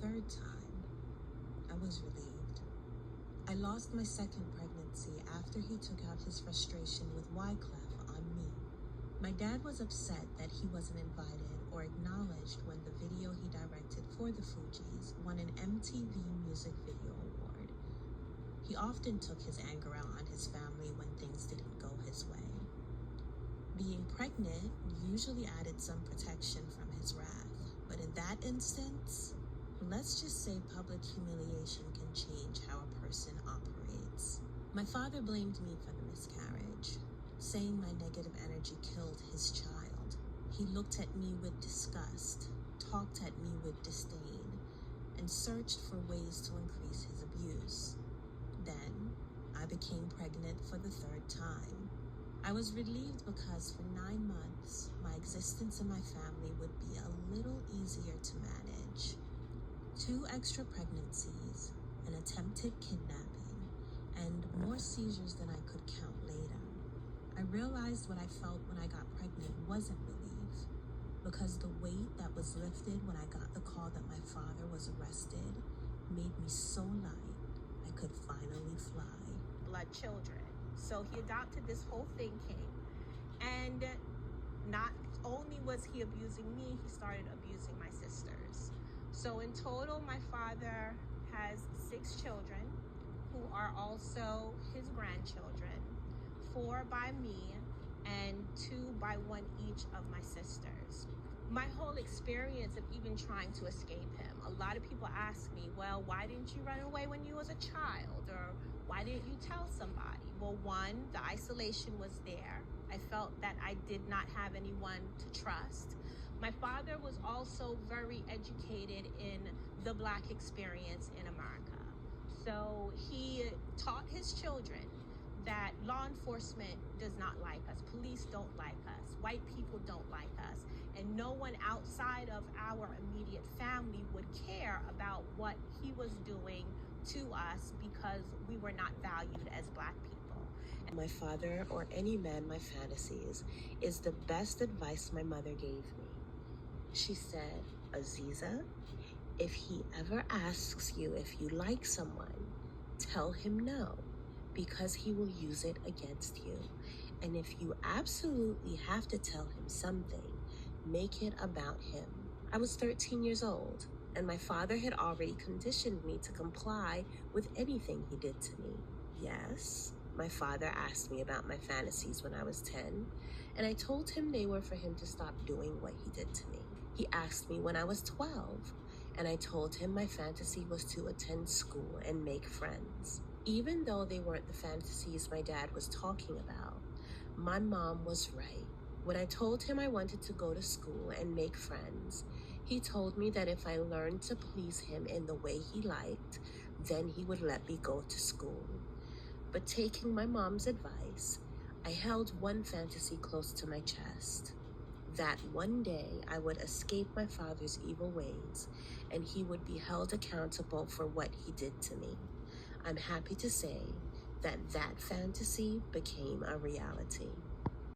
third time, I was relieved. I lost my second pregnancy after he took out his frustration with Wyclef on me. My dad was upset that he wasn't invited or acknowledged when the video he directed for the Fugees won an MTV Music Video Award. He often took his anger out on his family when things didn't go his way. Being pregnant usually added some protection from his wrath, but in that instance, let's just say public humiliation can change how a person operates. My father blamed me for the miscarriage, saying my negative energy killed his child. He looked at me with disgust, talked at me with disdain, and searched for ways to increase his abuse. Then, I became pregnant for the third time. I was relieved because for 9 months, my existence in my family would be a little easier to manage. 2 extra pregnancies, an attempted kidnapping, and more seizures than I could count later. I realized what I felt when I got pregnant wasn't relief, because the weight that was lifted when I got the call that my father was arrested made me so light I could finally fly. Blood children. So he adopted this whole thing, King. And not only was he abusing me, he started abusing my sisters. So in total, my father has 6 children who are also his grandchildren, 4 by me and 2 by one each of my sisters. My whole experience of even trying to escape him, a lot of people ask me, well, why didn't you run away when you was a child? Or why didn't you tell somebody? Well, one, the isolation was there. I felt that I did not have anyone to trust. My father was also very educated in the Black experience in America. So he taught his children that law enforcement does not like us, police don't like us, white people don't like us, and no one outside of our immediate family would care about what he was doing to us because we were not valued as Black people. My father, or any man my fantasies, is the best advice my mother gave me. She said, Aziza, if he ever asks you if you like someone, tell him no, because he will use it against you. And if you absolutely have to tell him something, make it about him. I was 13 years old, and my father had already conditioned me to comply with anything he did to me. Yes, my father asked me about my fantasies when I was 10, and I told him they were for him to stop doing what he did to me. He asked me when I was 12, and I told him my fantasy was to attend school and make friends. Even though they weren't the fantasies my dad was talking about, my mom was right. When I told him I wanted to go to school and make friends, he told me that if I learned to please him in the way he liked, then he would let me go to school. But taking my mom's advice, I held one fantasy close to my chest. That one day I would escape my father's evil ways and he would be held accountable for what he did to me. I'm happy to say that that fantasy became a reality.